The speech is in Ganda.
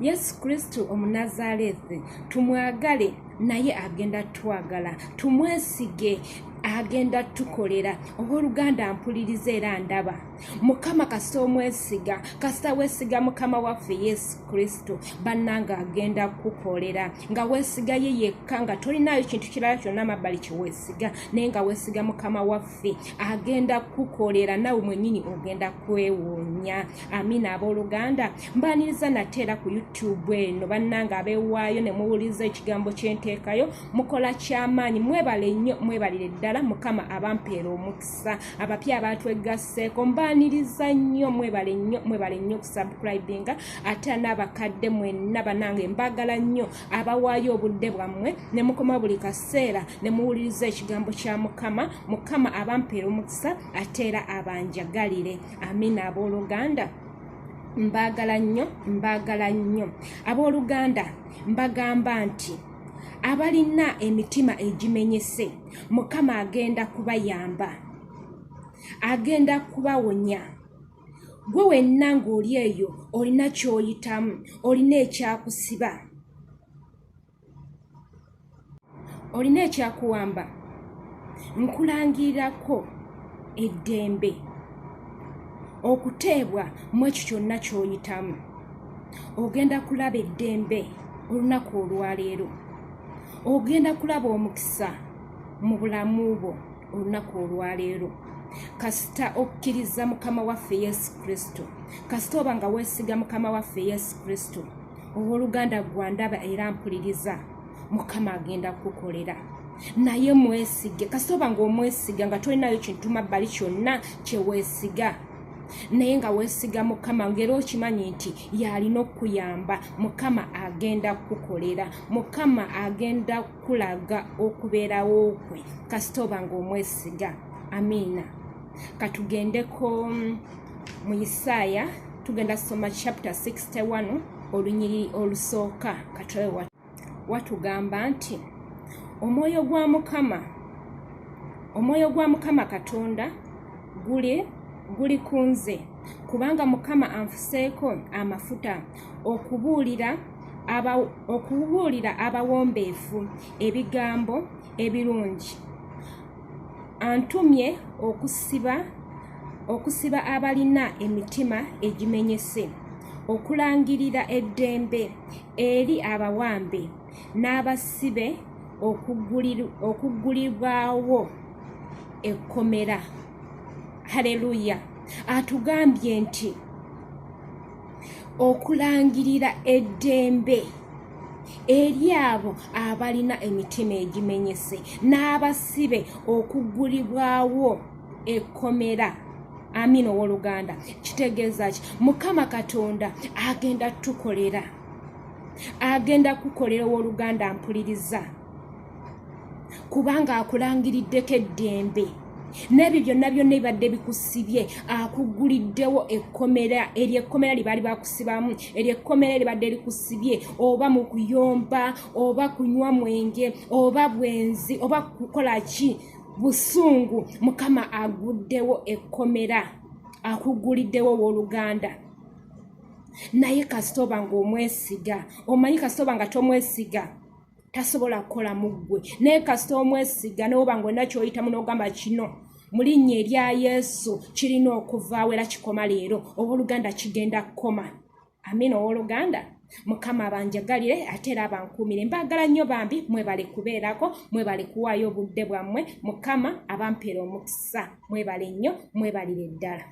Yesu Kristo Omunazareti tumwagale naye agenda twagala, tumwesige agenda tukolera. Obooluganda mpuliriza era ndaba Mukama kasita omwesiga, kasita weesiga Mukama waffe Yesu Kristo, bannanga agenda kukolera. Nga weesiga ye yekka, nga tolinayo kintu kirala kyonna mabbali kye weesiga, naye nga weesiga Mukama waffe agenda kukolera, nawe mwennyini ogenda kwewuunya. Amiina abooluganda, mbaaniriza nateera ku YouTube eno bannanga abeewaayo ne muwuliriza ekigambo kyenteekayo, mukola kyamaanyi, mwebale nnyo, mwebalire ddala. Mukama abampeera omukisa, abapya abatwegasseeko mbaaniriza nnyo, mwebale nnyo kusubscribinga, ate n'abakadde mwenna bannange mbagala nnyo abawaayo obudde bwammwe ne mukoma buli kaseera ne muwuliriza ekigambo kya Mukama. Mukama abampeera omukisa ate era abanjagalire. Amiina abooluganda, mbagala nnyo abooluganda, mbagamba nti abalina emitima egimenyese Mukama agenda kubayamba, agenda kubawonya. Gwe wenna ng'oli eyo olina kyoyitamu, olina ekyakusiba, olina ekyakuwamba, nkulangirirako eddembe okuteebwa mu ekyo kyonna kyoyitamu. Ogenda kulaba eddembe olunaku olwaleero, ogenda kulaba omukisa mu bulamu bwo olunaku olwaleero kasita okkiriza Mukama waffe Yesu Kristo, kasita oba nga weesiga Mukama waffe Yesu Kristo. Owooluganda gwa ndaba era mpuliriza, Mukama agenda kukolera, naye mwesige. Kasita oba nga omwesiga nga tolinayo kintu mabbali kyonna kye weesiga, naye nga weesiga Mukama ng'era okimanyi nti yalina okuyamba, Mukama agenda kukolera, Mukama agenda kulaga okubeerawo kwe kasita oba nga omwesiga. Amiina. Katugendeko mu Isaaya, tugenda soma chapter 61 olunyiriri olusooka. Katowe watugamba nti omwoyo gwa Mukama Katonda guli kunze, kubanga Mukama anfuseeko amafuta okubuulira abawombeefu ebigambo ebirungi. Antumye okusiba abalina emitima egimenyese, okulangirira eddembe eri abawambe n'abasibe, okuggulibwawo ekkomera. Haleluya. Atugambye nti okulangirira eddembe eri abo abalina emitima egimenyese n'abasibe, okuggulibwawo ekkomera. Amiina owooluganda, kitegeeza ki? Mukama Katonda agenda tukolera, agenda kukolera owooluganda mpuliriza, kubanga akulangiriddeko eddembe n'ebyo byonna bibadde bikusibye, akugguliddewo ekkomera. Eryo ekkomera libaali bakusibamu, eryo ekkomera libadde likusibye oba mu kuyomba, oba kunywa mwenge, oba bwenzi, oba kukola ki, busungu. Mukama aguddewo ekkomera, akugguliddewo owooluganda. Naye kasita oba nga omwesiga, omanyi kasita oba nga tomwesiga tasobola kukola mu ggwe, naye kasita omwesiga n'oba ng'olina kyoyitamu n'ogamba kino mu linnya erya Yesu kirina okuvaawo era kikoma leero, owooluganda kigenda kukoma. Amiina owooluganda. Mukama abanjagalire ate era abankuumire. Mbagala nnyo bambi, mwebale kubeerako, mwebale kuwaayo obudde bwammwe. Mukama abampeera omukisa, mwebale nnyo, mwebalire ddala.